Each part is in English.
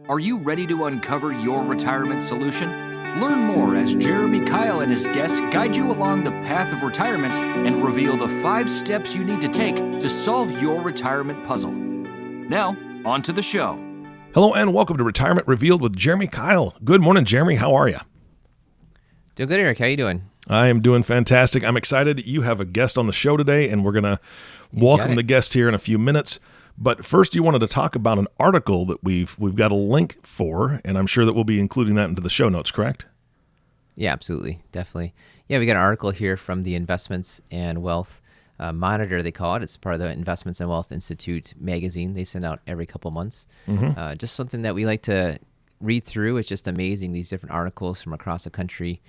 Are you ready to uncover your retirement solution? Learn more as Jeremy Keil and his guests guide you along the path of retirement and reveal the 5 steps you need to take to solve your retirement puzzle. Now, on to the show. Hello and welcome to Retirement Revealed with Jeremy Keil. Good morning, Jeremy. How are you? Doing good, Eric. How you doing? I am doing fantastic. I'm excited. You have a guest on the show today, and we're going to welcome the guest here in a few minutes. But first, you wanted to talk about an article that we've got a link for, and I'm sure that we'll be including that into the show notes, correct? Yeah, absolutely. Definitely. Yeah, we got an article here from the Investments and Wealth Monitor, they call it. It's part of the Investments and Wealth Institute magazine they send out every couple months. Just something that we like to read through. It's just amazing, these different articles from across the country,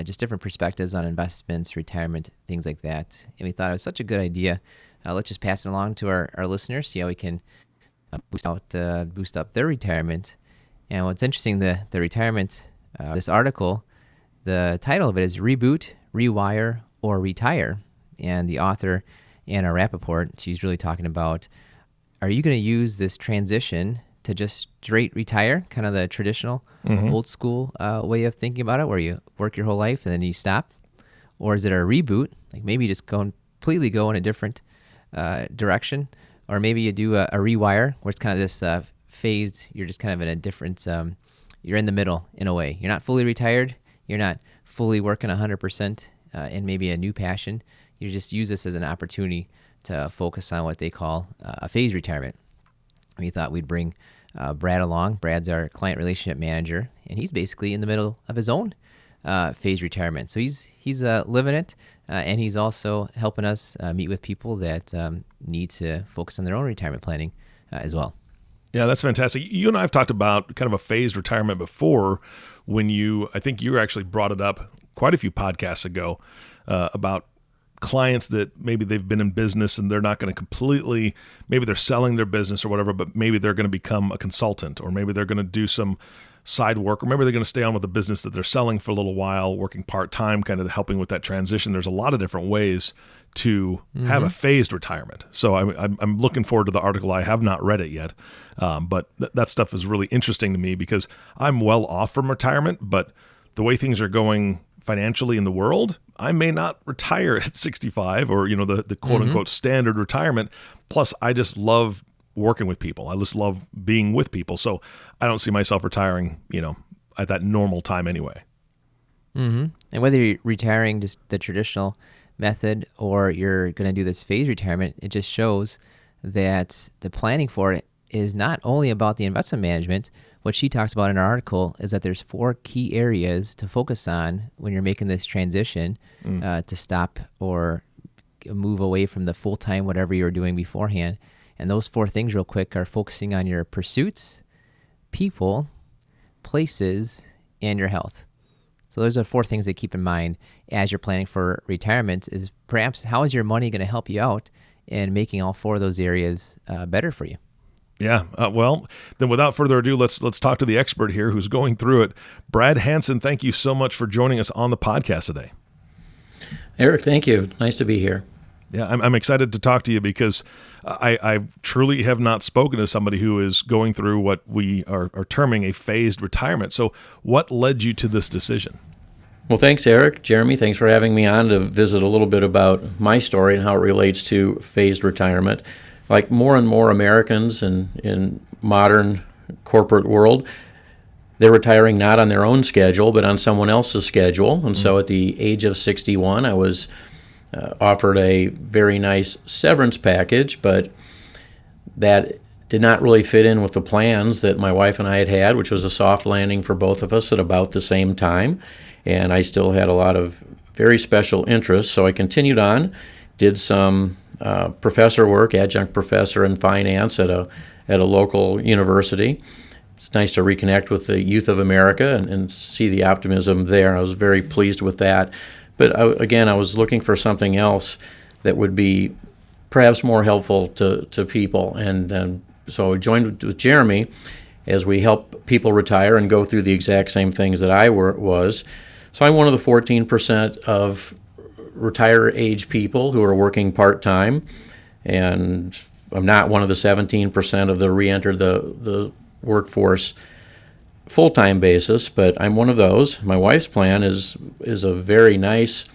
just different perspectives on investments, retirement, things like that. And we thought it was such a good idea. Let's just pass it along to our listeners, see how we can boost up their retirement. And what's interesting, the retirement, this article, the title of it is Reboot, Rewire, or Retire. And the author, Anna Rappaport, she's really talking about, are you going to use this transition to just straight retire, kind of the traditional old school way of thinking about it, where you work your whole life and then you stop? Or is it a reboot, like maybe you just completely go in a different direction, or maybe you do a rewire where it's kind of this phased, you're just kind of in a different, you're in the middle in a way. You're not fully retired, you're not fully working 100% in maybe a new passion. You just use this as an opportunity to focus on what they call a phased retirement. We thought we'd bring Brad along. Brad's our client relationship manager, and he's basically in the middle of his own phased retirement. So he's living it, and he's also helping us meet with people that need to focus on their own retirement planning as well. Yeah, that's fantastic. You and I have talked about kind of a phased retirement before when I think you actually brought it up quite a few podcasts ago about clients that maybe they've been in business and they're not going to completely, maybe they're selling their business or whatever, but maybe they're going to become a consultant, or maybe they're going to do some side work, or maybe they're going to stay on with the business that they're selling for a little while, working part-time, kind of helping with that transition. There's a lot of different ways to have a phased retirement. So I'm looking forward to the article. I have not read it yet, but that stuff is really interesting to me because I'm well off from retirement, but the way things are going financially in the world, I may not retire at 65 or, the quote unquote standard retirement. Plus I just love working with people. I just love being with people. So I don't see myself retiring, at that normal time anyway. And whether you're retiring just the traditional method or you're going to do this phased retirement, it just shows that the planning for it is not only about the investment management. What she talks about in her article is that there's 4 key areas to focus on when you're making this transition to stop or move away from the full-time whatever you were doing beforehand. And those 4 things real quick are focusing on your pursuits, people, places, and your health. So those are 4 things to keep in mind as you're planning for retirement is perhaps how is your money going to help you out in making all 4 of those areas better for you. Yeah. Well, then without further ado, let's talk to the expert here who's going through it. Brad Hansen, thank you so much for joining us on the podcast today. Eric, thank you. Nice to be here. Yeah, I'm excited to talk to you because I truly have not spoken to somebody who is going through what we are terming a phased retirement. So what led you to this decision? Well, thanks, Eric. Jeremy, thanks for having me on to visit a little bit about my story and how it relates to phased retirement. Like more and more Americans in modern corporate world, they're retiring not on their own schedule, but on someone else's schedule. And so at the age of 61, I was offered a very nice severance package, but that did not really fit in with the plans that my wife and I had, which was a soft landing for both of us at about the same time. And I still had a lot of very special interests, so I continued on, did some professor work, adjunct professor in finance at a local university. It's nice to reconnect with the youth of America and see the optimism there. I was very pleased with that. But I was looking for something else that would be perhaps more helpful to people. And so I joined with Jeremy as we help people retire and go through the exact same things that I was. So I'm one of the 14% of retire age people who are working part-time, and I'm not one of the 17% of the re-entered the workforce full-time basis, but I'm one of those. My wife's plan is a very nice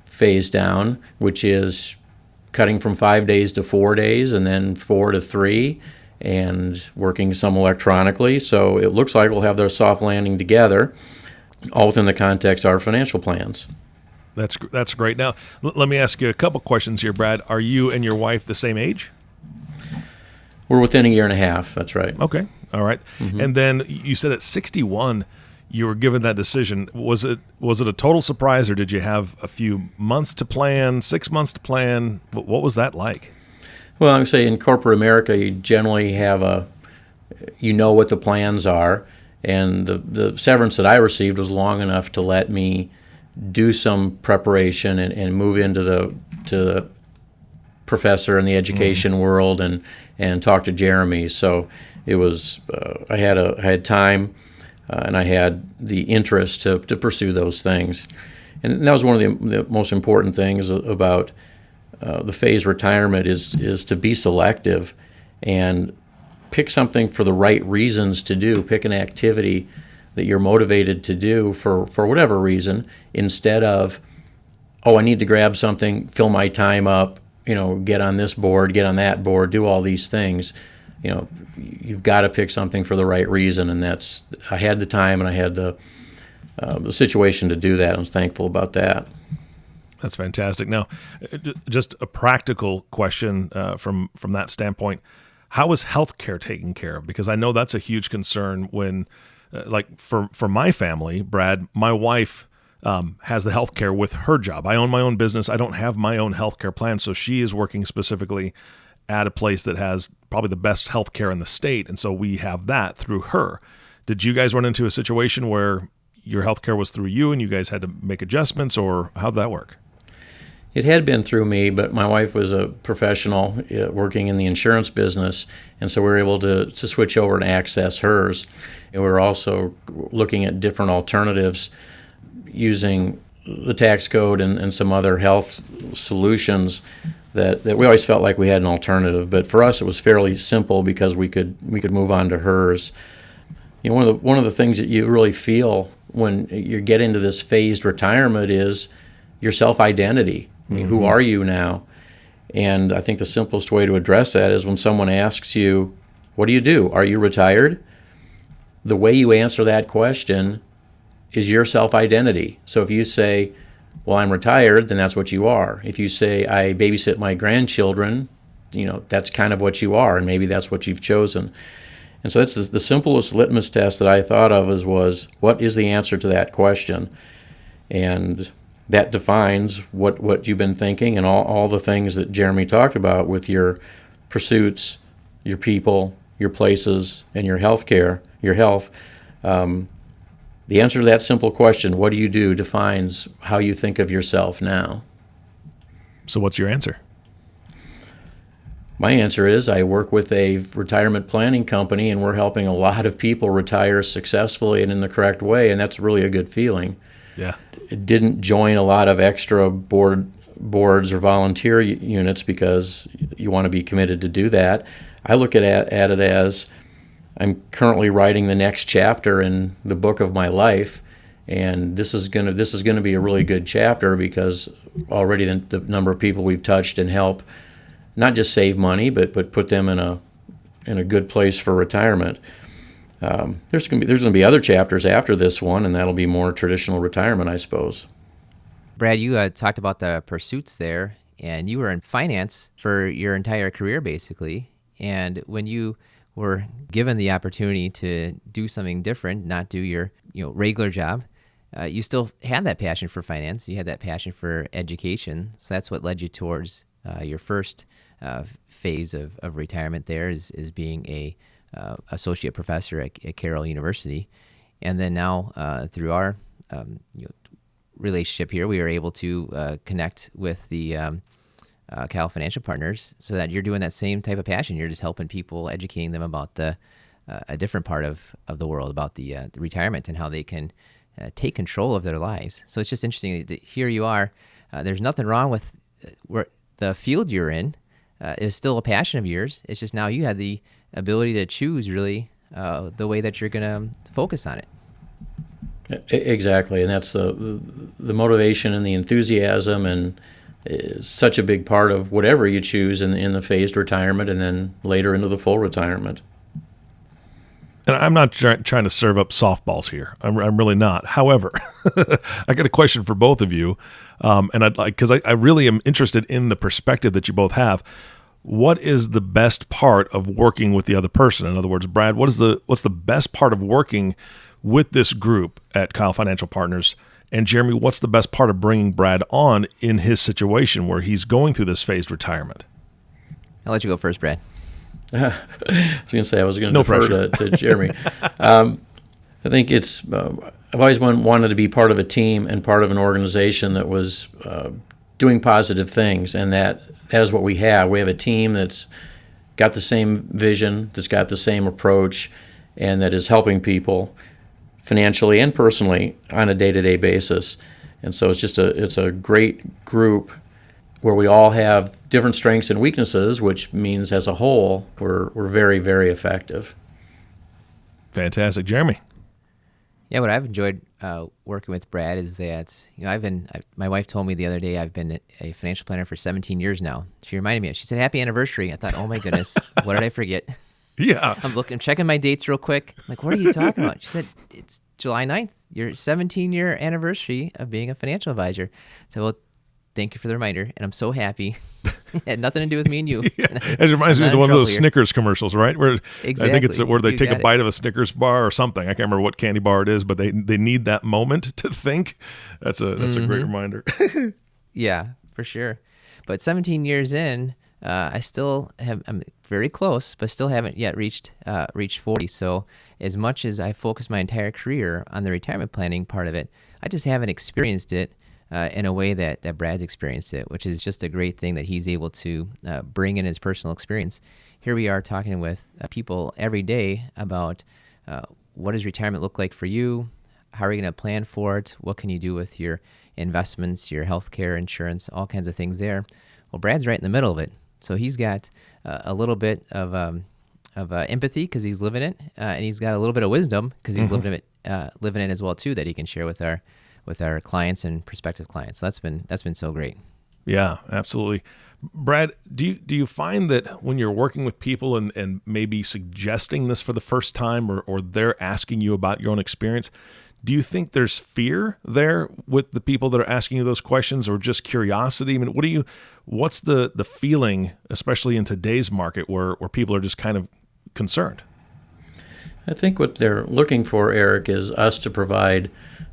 phase down, which is cutting from 5 days to 4 days and then 4 to 3 and working some electronically. So it looks like we'll have their soft landing together, all within the context of our financial plans. That's great. Now, let me ask you a couple questions here, Brad. Are you and your wife the same age? We're within a year and a half. That's right. Okay. All right. Mm-hmm. And then you said at 61, you were given that decision. Was it a total surprise, or did you have a few months to plan, 6 months to plan? What was that like? Well, I would say in corporate America, you generally have you know what the plans are, and the severance that I received was long enough to let me do some preparation and move into the professor in the education world and talk to Jeremy. So it was I had time and I had the interest to pursue those things, and that was one of the most important things about the phased retirement is to be selective and pick something for the right reasons to do. Pick an activity that you're motivated to do for whatever reason, instead of, oh, I need to grab something, fill my time up, get on this board, get on that board, do all these things. You've got to pick something for the right reason, and I had the time and I had the situation to do that. I was thankful about that. That's fantastic. Now, just a practical question from that standpoint. How is healthcare taken care of? Because I know that's a huge concern when, for my family, Brad, my wife has the healthcare with her job. I own my own business. I don't have my own healthcare plan, so she is working specifically at a place that has probably the best healthcare in the state, and so we have that through her. Did you guys run into a situation where your healthcare was through you and you guys had to make adjustments, or how'd that work? It had been through me, but my wife was a professional working in the insurance business, and so we were able to switch over and access hers. And we were also looking at different alternatives using the tax code and some other health solutions that we always felt like we had an alternative. But for us, it was fairly simple because we could move on to hers. One of the things that you really feel when you get into this phased retirement is your self-identity. I mean, who are you now? And I think the simplest way to address that is when someone asks you, what do you do? Are you retired? The way you answer that question is your self-identity. So if you say, well, I'm retired, then that's what you are. If you say, I babysit my grandchildren, that's kind of what you are, and maybe that's what you've chosen. And so that's the simplest litmus test that I thought of was what is the answer to that question? And that defines what you've been thinking and all the things that Jeremy talked about with your pursuits, your people, your places, and your health. The answer to that simple question, what do you do, defines how you think of yourself now. So what's your answer? My answer is I work with a retirement planning company, and we're helping a lot of people retire successfully and in the correct way, and that's really a good feeling. Yeah. It didn't join a lot of extra boards or volunteer units because you want to be committed to do that. I look at it as I'm currently writing the next chapter in the book of my life, and this is going to be a really good chapter because already the number of people we've touched and help not just save money but put them in a good place for retirement. There's going to be other chapters after this one, and that'll be more traditional retirement, I suppose. Brad, you talked about the pursuits there, and you were in finance for your entire career, basically. And when you were given the opportunity to do something different, not do your regular job, you still had that passion for finance. You had that passion for education. So that's what led you towards your first phase of retirement there is being a associate professor at Carroll University. And then now through our relationship here, we are able to connect with the Keil Financial Partners so that you're doing that same type of passion. You're just helping people, educating them about a different part of the world, about the retirement and how they can take control of their lives. So it's just interesting that here you are. There's nothing wrong with where the field you're in is still a passion of yours. It's just now you have the ability to choose really the way that you're going to focus on it. Exactly, and that's the motivation and the enthusiasm, and is such a big part of whatever you choose in the phased retirement, and then later into the full retirement. And I'm not trying to serve up softballs here. I'm really not. However, I got a question for both of you, and I'd like, because I really am interested in the perspective that you both have. What is the best part of working with the other person? In other words, Brad, what's the best part of working with this group at Keil Financial Partners? And Jeremy, what's the best part of bringing Brad on in his situation where he's going through this phased retirement? I'll let you go first, Brad. I was going to say I was going to defer to Jeremy. I think it's I've always wanted to be part of a team and part of an organization that was doing positive things, and that is what we have. We have a team that's got the same vision, that's got the same approach, and that is helping people financially and personally on a day-to-day basis. And so it's a great group where we all have different strengths and weaknesses, which means as a whole we're very, very effective. Fantastic. Jeremy? Yeah, what I've enjoyed working with Brad is that, my wife told me the other day I've been a financial planner for 17 years now. She reminded me, she said, happy anniversary. I thought, oh my goodness, what did I forget? Yeah. I'm checking my dates real quick. I'm like, what are you talking about? She said, it's July 9th, your 17-year anniversary of being a financial advisor. I said, well, thank you for the reminder, and I'm so happy. It had nothing to do with me and you. Yeah. It reminds me of one of those Snickers commercials, right? Where exactly. I think it's where they take a bite of a Snickers bar or something. I can't remember what candy bar it is, but they need that moment to think. That's a great reminder. Yeah, for sure. But 17 years in, I'm very close, but still haven't yet reached 40. So as much as I focused my entire career on the retirement planning part of it, I just haven't experienced it in a way that Brad's experienced it, which is just a great thing that he's able to bring in his personal experience. Here we are talking with people every day about what does retirement look like for you? How are you going to plan for it? What can you do with your investments, your healthcare, insurance, all kinds of things there? Well, Brad's right in the middle of it. So he's got a little bit of empathy because he's living it, and he's got a little bit of wisdom because he's living it as well too, that he can share with our clients and prospective clients. So that's been so great. Yeah, absolutely. Brad, do you find that when you're working with people and maybe suggesting this for the first time, or they're asking you about your own experience, do you think there's fear there with the people that are asking you those questions, or just curiosity? I mean, what's the feeling, especially in today's market where people are just kind of concerned? I think what they're looking for, Eric, is us to provide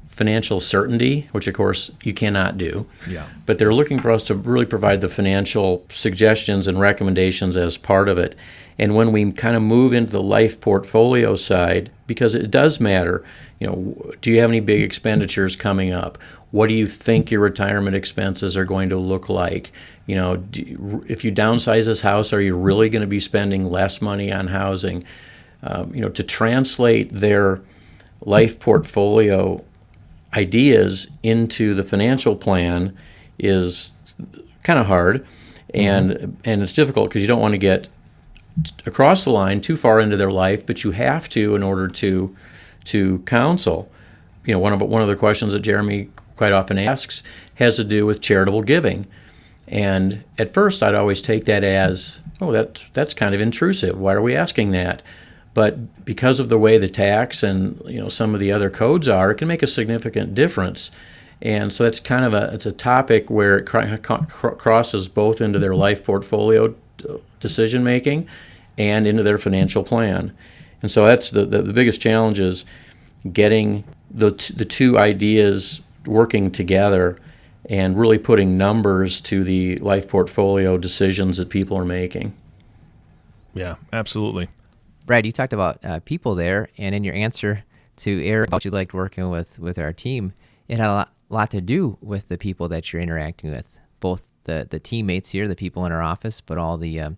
financial certainty, which of course you cannot do. Yeah. But they're looking for us to really provide the financial suggestions and recommendations as part of it. And when we kind of move into the life portfolio side, because it does matter, do you have any big expenditures coming up? What do you think your retirement expenses are going to look like? If you downsize this house, are you really going to be spending less money on housing? To translate their life portfolio ideas into the financial plan is kind of hard, and it's difficult because you don't want to get across the line too far into their life, but you have to in order to counsel. One of the questions that Jeremy quite often asks has to do with charitable giving, and at first I'd always take that as, oh, that's kind of intrusive. Why are we asking that? But because of the way the tax and some of the other codes are, it can make a significant difference. And so that's kind of it's a topic where it crosses both into their life portfolio decision making and into their financial plan. And so that's the biggest challenge, is getting the two ideas working together and really putting numbers to the life portfolio decisions that people are making. Yeah, absolutely. Brad, you talked about people there, and in your answer to Eric about you liked working with our team, it had a lot to do with the people that you're interacting with, both the teammates here, the people in our office, but all the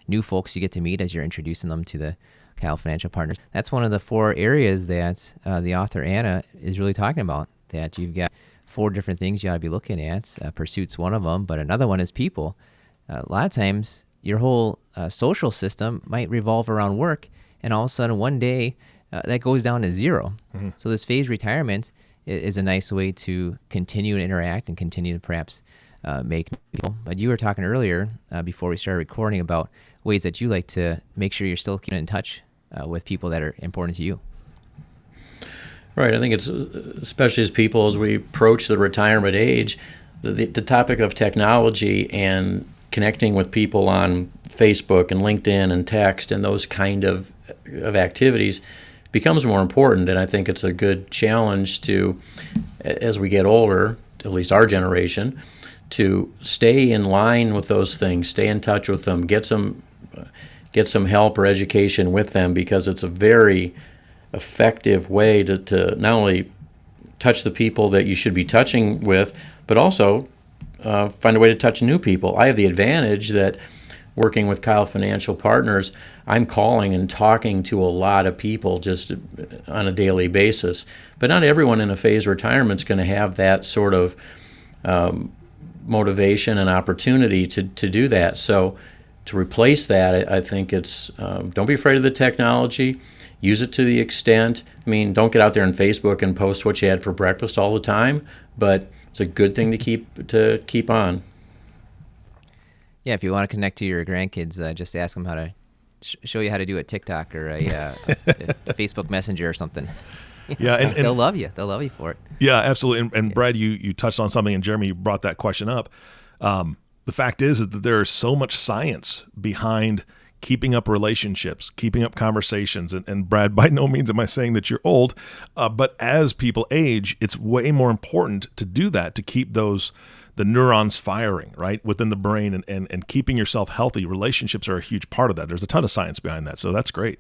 new folks you get to meet as you're introducing them to the Keil Financial Partners. That's one of the 4 areas that the author Anna is really talking about, that you've got 4 different things you ought to be looking at. Pursuit's one of them, but another one is people. A lot of times your whole social system might revolve around work, and all of a sudden one day that goes down to zero. So this phased retirement is a nice way to continue to interact and continue to perhaps make people. But you were talking earlier before we started recording about ways that you like to make sure you're still keeping in touch with people that are important to you. Right. I think it's, especially as people, as we approach the retirement age, the topic of technology and connecting with people on Facebook and LinkedIn and text and those kind of activities becomes more important. And I think it's a good challenge to, as we get older, at least our generation, to stay in line with those things, stay in touch with them, get some help or education with them, because it's a very effective way to not only touch the people that you should be touching with, but also find a way to touch new people. I have the advantage that working with Keil Financial Partners, I'm calling and talking to a lot of people just on a daily basis. But not everyone in a phased retirement is going to have that sort of motivation and opportunity to do that. So to replace that, I think it's don't be afraid of the technology. Use it to the extent. I mean, don't get out there on Facebook and post what you had for breakfast all the time, but it's a good thing to keep on. Yeah, if you want to connect to your grandkids, just ask them how to show you how to do a TikTok or a Facebook Messenger or something. Yeah, and they'll love you. They'll love you for it. Yeah, absolutely. And Brad, you touched on something, and Jeremy brought that question up. The fact is that there is so much science behind keeping up relationships, keeping up conversations. And Brad, by no means am I saying that you're old, but as people age, it's way more important to do that, to keep the neurons firing, right, within the brain, and keeping yourself healthy. Relationships are a huge part of that. There's a ton of science behind that. So that's great.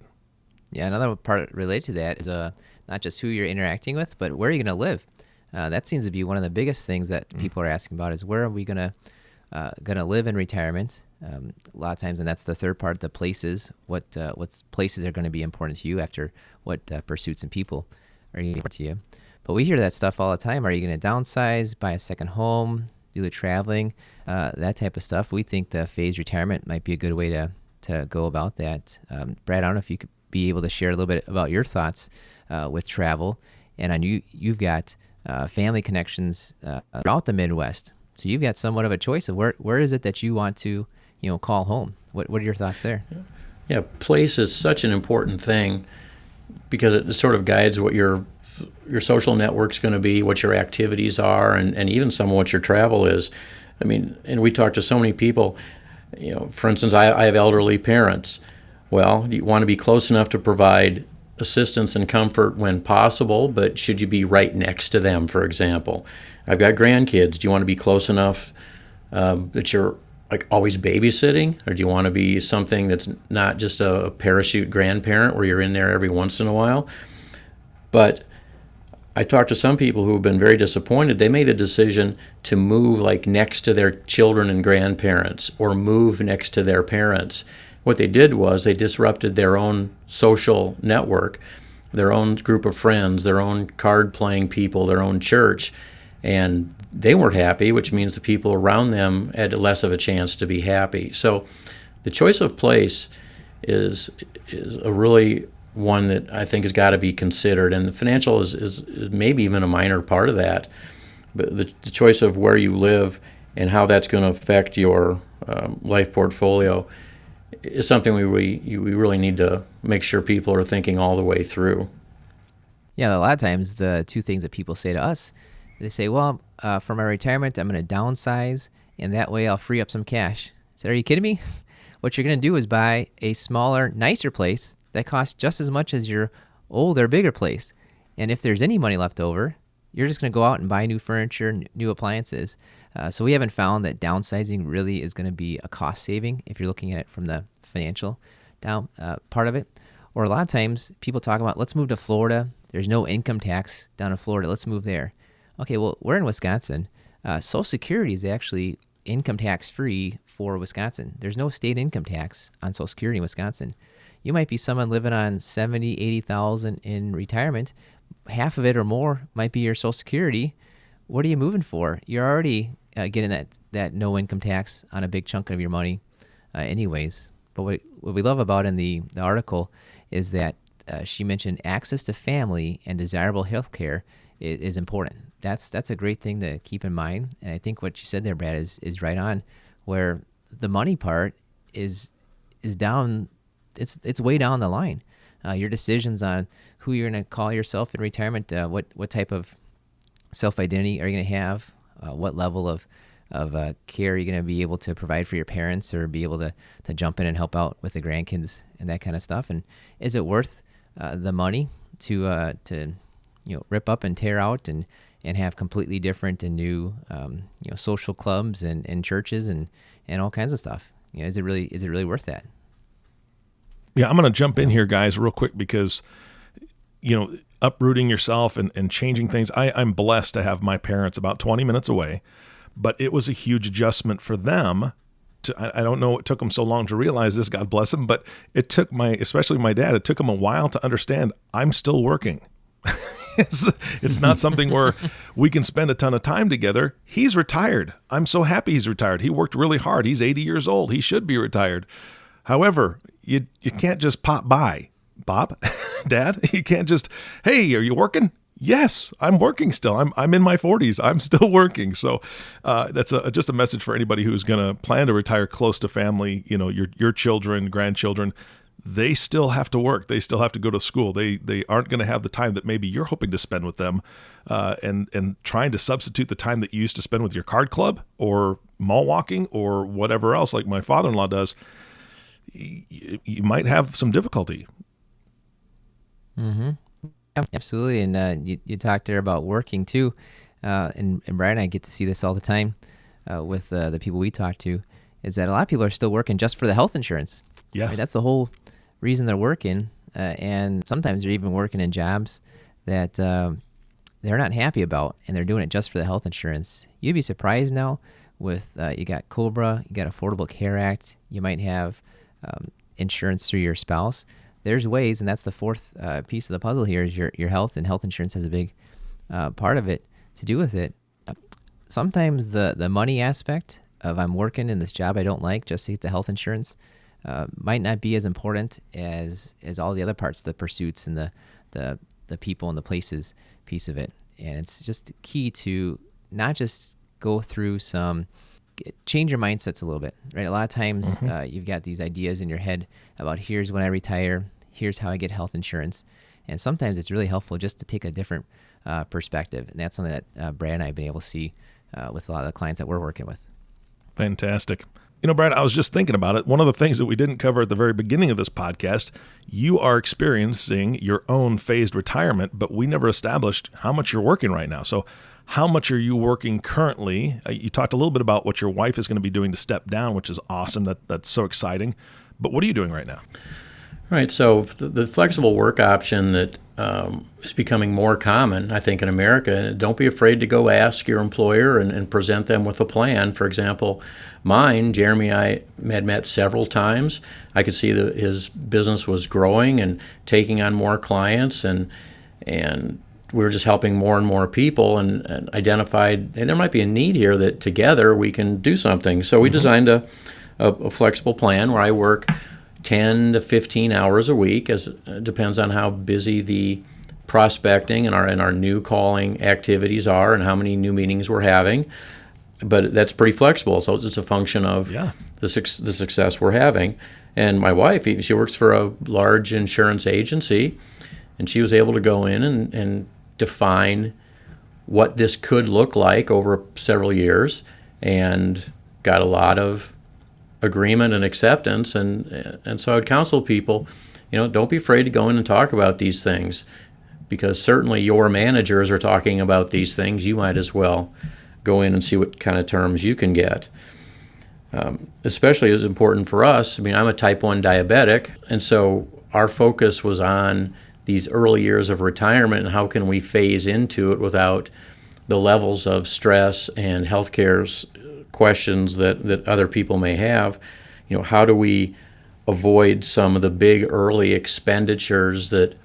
Yeah, another part related to that is not just who you're interacting with, but where are you going to live? That seems to be one of the biggest things that people are asking about, is where are we going to live in retirement? A lot of times, and that's the third part, the places. What places are going to be important to you after what pursuits and people are important to you? But we hear that stuff all the time. Are you going to downsize, buy a second home, do the traveling, that type of stuff? We think the phased retirement might be a good way to go about that. Brad, I don't know if you could be able to share a little bit about your thoughts with travel. And I know you've got family connections throughout the Midwest. So you've got somewhat of a choice of where is it that you want to call home. What are your thoughts there? Yeah, place is such an important thing because it sort of guides what your social network's going to be, what your activities are, and even some of what your travel is. I mean, and we talk to so many people, for instance, I have elderly parents. Well, you want to be close enough to provide assistance and comfort when possible, but should you be right next to them, for example? I've got grandkids. Do you want to be close enough that you're like always babysitting, or do you want to be something that's not just a parachute grandparent where you're in there every once in a while? But I talked to some people who have been very disappointed. They made the decision to move like next to their children and grandparents, or move next to their parents. What they did was they disrupted their own social network, their own group of friends, their own card-playing people, their own church, and they weren't happy, which means the people around them had less of a chance to be happy. So the choice of place is a really one that I think has got to be considered, and the financial is maybe even a minor part of that. But the choice of where you live and how that's going to affect your life portfolio is something we really need to make sure people are thinking all the way through. Yeah, a lot of times the two things that people say to us, they say, well, for my retirement, I'm going to downsize, and that way I'll free up some cash. I said, are you kidding me? What you're going to do is buy a smaller, nicer place that costs just as much as your older, bigger place. And if there's any money left over, you're just going to go out and buy new furniture, new appliances. So we haven't found that downsizing really is going to be a cost saving if you're looking at it from the financial down part of it. Or a lot of times people talk about, let's move to Florida. There's no income tax down in Florida. Let's move there. Okay, well, we're in Wisconsin. Social Security is actually income tax free for Wisconsin. There's no state income tax on Social Security in Wisconsin. You might be someone living on $70,000, $80,000 in retirement. Half of it or more might be your Social Security. What are you moving for? You're already getting that no income tax on a big chunk of your money anyways. But what we love about in the article is that she mentioned access to family and desirable health care is important. That's a great thing to keep in mind. And I think what you said there, Brad, is right on, where the money part is down. It's way down the line. Your decisions on who you're going to call yourself in retirement, what type of self-identity are you going to have, what level of care you're going to be able to provide for your parents, or be able to jump in and help out with the grandkids and that kind of stuff. And is it worth the money to rip up and tear out and have completely different and new social clubs and churches and all kinds of stuff? Is it really worth that? Yeah, I'm going to jump in here, guys, real quick, because, uprooting yourself and changing things. I'm blessed to have my parents about 20 minutes away, but it was a huge adjustment for them. I don't know what took them so long to realize this, God bless them, but it took especially my dad, it took him a while to understand I'm still working. It's not something where we can spend a ton of time together. He's retired. I'm so happy he's retired. He worked really hard. He's 80 years old. He should be retired. However, you can't just pop by. Bob, Dad, you can't just, hey, are you working? Yes, I'm working still. I'm in my 40s. I'm still working. So that's just a message for anybody who's going to plan to retire close to family. Your children, grandchildren, they still have to work. They still have to go to school. They aren't going to have the time that maybe you're hoping to spend with them, and trying to substitute the time that you used to spend with your card club or mall walking or whatever else, like my father-in-law does. You might have some difficulty. Mm-hmm. Yeah, absolutely. And you talked there about working too, and Brad and I get to see this all the time with the people we talk to, is that a lot of people are still working just for the health insurance. Yeah, right? That's the whole reason they're working, and sometimes they're even working in jobs that they're not happy about, and they're doing it just for the health insurance. You'd be surprised now with you got COBRA, you got Affordable Care Act, you might have insurance through your spouse. There's ways, and that's the fourth piece of the puzzle here, is your health, and health insurance has a big part of it to do with it. Sometimes the money aspect of I'm working in this job I don't like just to get the health insurance might not be as important as all the other parts, the pursuits and the people and the places piece of it. And it's just key to not just go through change your mindsets a little bit, right? A lot of times you've got these ideas in your head about here's when I retire, here's how I get health insurance. And sometimes it's really helpful just to take a different perspective. And that's something that Brad and I have been able to see with a lot of the clients that we're working with. Fantastic. Brad, I was just thinking about it. One of the things that we didn't cover at the very beginning of this podcast, you are experiencing your own phased retirement, but we never established how much you're working right now. So how much are you working currently? You talked a little bit about what your wife is going to be doing to step down, which is awesome. That's so exciting. But what are you doing right now? Right. So the flexible work option that is becoming more common, I think, in America, don't be afraid to go ask your employer and present them with a plan. For example, mine, Jeremy, I had met several times. I could see that his business was growing and taking on more clients, and we were just helping more and more people, and identified, hey, there might be a need here that together we can do something. So we designed a flexible plan where I work 10 to 15 hours a week, as depends on how busy the prospecting and our new calling activities are and how many new meetings we're having. But that's pretty flexible, so it's a function of the success we're having. And my wife, she works for a large insurance agency, and she was able to go in and define what this could look like over several years, and got a lot of agreement and acceptance. And so I would counsel people, don't be afraid to go in and talk about these things, because certainly your managers are talking about these things. You might as well go in and see what kind of terms you can get. Especially is important for us. I'm a type 1 diabetic, and so our focus was on these early years of retirement and how can we phase into it without the levels of stress and healthcare questions that other people may have. How do we avoid some of the big early expenditures that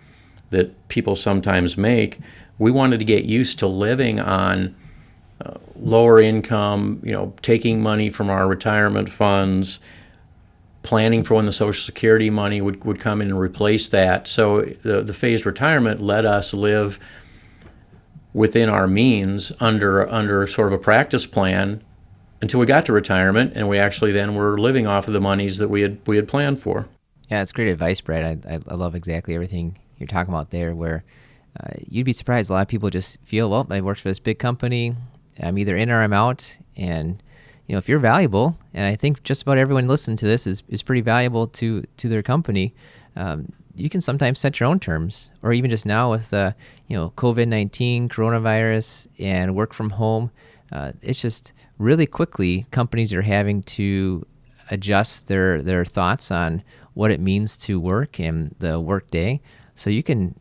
people sometimes make? We wanted to get used to living on lower income, taking money from our retirement funds, planning for when the Social Security money would come in and replace that. So the phased retirement let us live within our means under sort of a practice plan until we got to retirement, and we actually then were living off of the monies that we had planned for. Yeah, it's great advice, Brad. I love exactly everything you're talking about there, where you'd be surprised. A lot of people just feel, well, I worked for this big company. I'm either in or I'm out. And, if you're valuable, and I think just about everyone listening to this is pretty valuable to their company, you can sometimes set your own terms. Or even just now with, COVID-19, coronavirus, and work from home, it's just really quickly companies are having to adjust their thoughts on what it means to work and the work day. So you can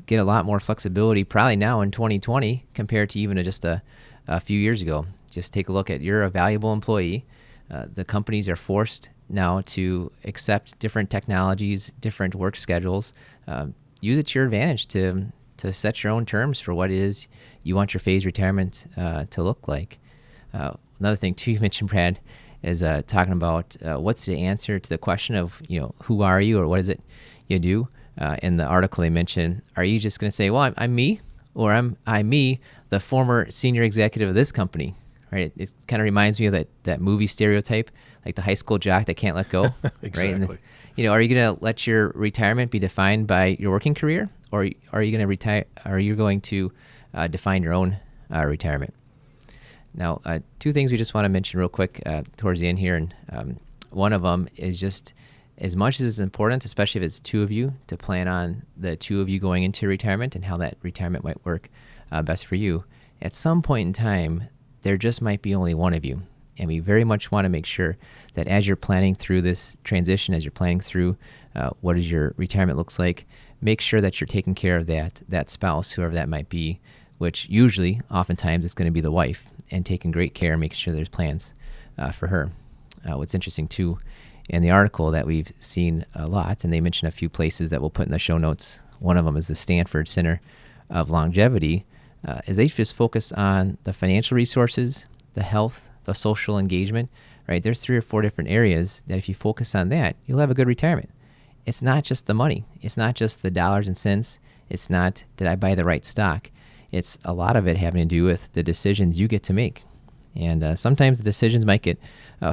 get a lot more flexibility probably now in 2020 compared to even just a few years ago. Just take a look at, you're a valuable employee. The companies are forced now to accept different technologies, different work schedules. Use it to your advantage to set your own terms for what it is you want your phased retirement to look like. Another thing too you mentioned, Brad, is talking about what's the answer to the question of, who are you or what is it you do? In the article they mentioned, are you just going to say, well, I'm me, or I'm me, the former senior executive of this company, right? It kind of reminds me of that movie stereotype, like the high school jock that can't let go, Exactly. right? And, are you going to let your retirement be defined by your working career, or are you going to retire? Are you going to define your own retirement? Now, two things we just want to mention real quick towards the end here, and one of them is just, as much as it's important, especially if it's two of you, to plan on the two of you going into retirement and how that retirement might work best for you. At some point in time, there just might be only one of you. And we very much want to make sure that as you're planning through this transition, as you're planning through what is your retirement looks like, make sure that you're taking care of that spouse, whoever that might be, which usually, oftentimes, it's going to be the wife, and taking great care and making sure there's plans for her. What's interesting, too, in the article that we've seen a lot, and they mention a few places that we'll put in the show notes. One of them is the Stanford Center of Longevity, is they just focus on the financial resources, the health, the social engagement, right? There's 3 or 4 different areas that if you focus on that, you'll have a good retirement. It's not just the money. It's not just the dollars and cents. It's not, did I buy the right stock? It's a lot of it having to do with the decisions you get to make. And sometimes the decisions might get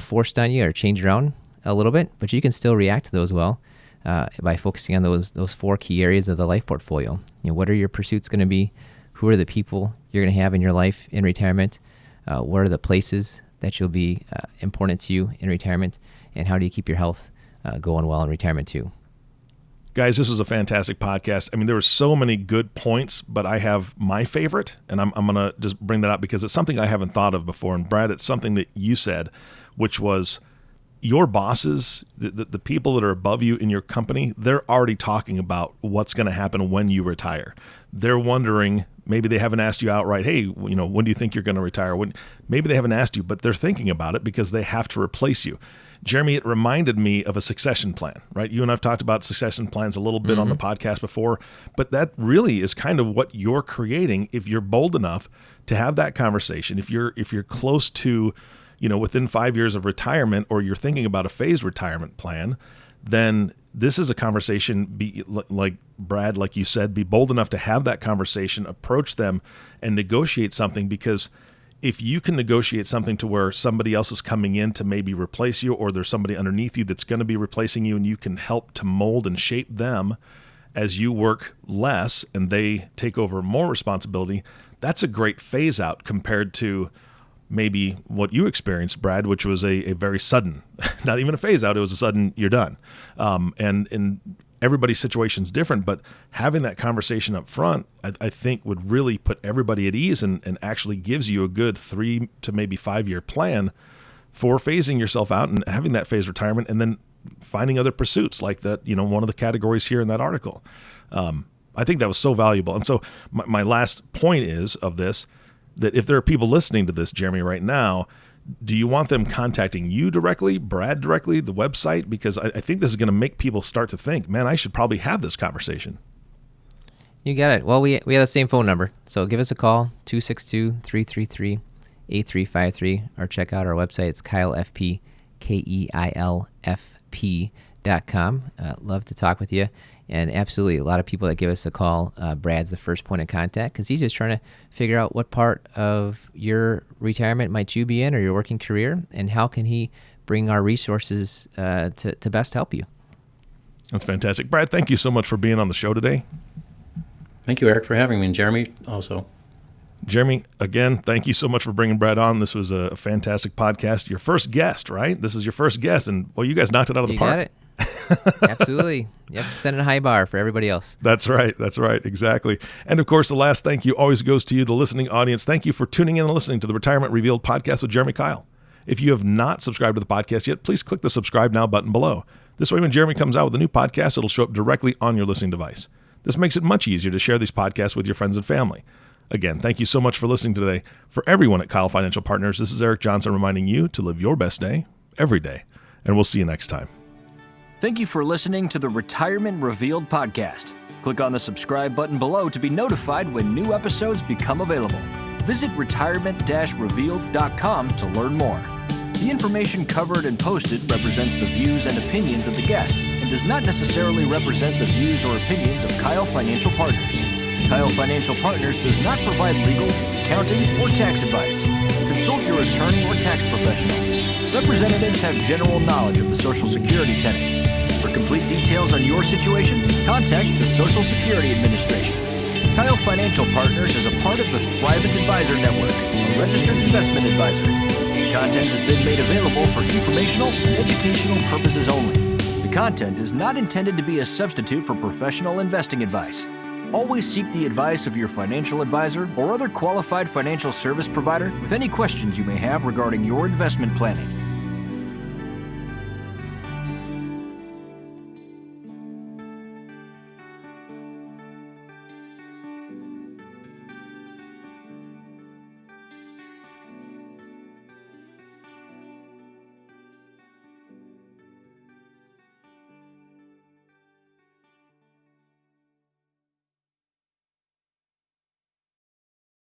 forced on you or changed around a little bit, but you can still react to those well by focusing on those 4 key areas of the life portfolio. What are your pursuits going to be? Who are the people you're going to have in your life in retirement? What are the places that you'll be important to you in retirement? And how do you keep your health going well in retirement too? Guys, this was a fantastic podcast. I mean, there were so many good points, but I have my favorite, and I'm going to just bring that up because it's something I haven't thought of before. And Brad, it's something that you said, which was your bosses, the people that are above you in your company, they're already talking about what's going to happen when you retire. They're wondering, maybe they haven't asked you outright, hey, when do you think you're going to retire? Maybe they haven't asked you, but they're thinking about it because they have to replace you. Jeremy, it reminded me of a succession plan, right? You and I've talked about succession plans a little bit on the podcast before, but that really is kind of what you're creating if you're bold enough to have that conversation. If you're close to, within 5 years of retirement, or you're thinking about a phased retirement plan, then this is a conversation, be like Brad, like you said, be bold enough to have that conversation, approach them and negotiate something, because if you can negotiate something to where somebody else is coming in to maybe replace you, or there's somebody underneath you that's going to be replacing you, and you can help to mold and shape them as you work less and they take over more responsibility, that's a great phase out compared to maybe what you experienced, Brad, which was a very sudden, not even a phase out, it was a sudden, you're done. And everybody's situation's different, but having that conversation up front, I think would really put everybody at ease and actually gives you a good 3 to maybe 5 year plan for phasing yourself out and having that phased retirement, and then finding other pursuits like that, one of the categories here in that article. I think that was so valuable. And so my last point is of this, that if there are people listening to this, Jeremy, right now, do you want them contacting you directly, Brad directly, the website? Because I think this is going to make people start to think, man, I should probably have this conversation. You got it. Well, we have the same phone number, so give us a call, 262-333-8353, or check out our website. It's keilfp, keilfp.com. KFIP.com. Love to talk with you. And absolutely, a lot of people that give us a call, Brad's the first point of contact because he's just trying to figure out what part of your retirement might you be in or your working career, and how can he bring our resources to best help you. That's fantastic. Brad, thank you so much for being on the show today. Thank you, Eric, for having me, and Jeremy also. Jeremy, again, thank you so much for bringing Brad on. This was a fantastic podcast. Your first guest, right? This is your first guest, and well, you guys knocked it out of the park. You got it. Absolutely. Yep. Setting a high bar for everybody else. That's right. That's right. Exactly. And of course, the last thank you always goes to you, the listening audience. Thank you for tuning in and listening to the Retirement Revealed podcast with Jeremy Keil. If you have not subscribed to the podcast yet, please click the subscribe now button below. This way, when Jeremy comes out with a new podcast, it'll show up directly on your listening device. This makes it much easier to share these podcasts with your friends and family. Again, thank you so much for listening today. For everyone at Keil Financial Partners, this is Eric Johnson reminding you to live your best day every day. And we'll see you next time. Thank you for listening to the Retirement Revealed podcast. Click on the subscribe button below to be notified when new episodes become available. Visit retirement-revealed.com to learn more. The information covered and posted represents the views and opinions of the guest and does not necessarily represent the views or opinions of Keil Financial Partners. Keil Financial Partners does not provide legal, accounting, or tax advice. Consult your attorney or tax professional. Representatives have general knowledge of the Social Security tenets. For complete details on your situation, contact the Social Security Administration. Keil Financial Partners is a part of the Thrivent Advisor Network, a registered investment advisor. The content has been made available for informational and educational purposes only. The content is not intended to be a substitute for professional investing advice. Always seek the advice of your financial advisor or other qualified financial service provider with any questions you may have regarding your investment planning.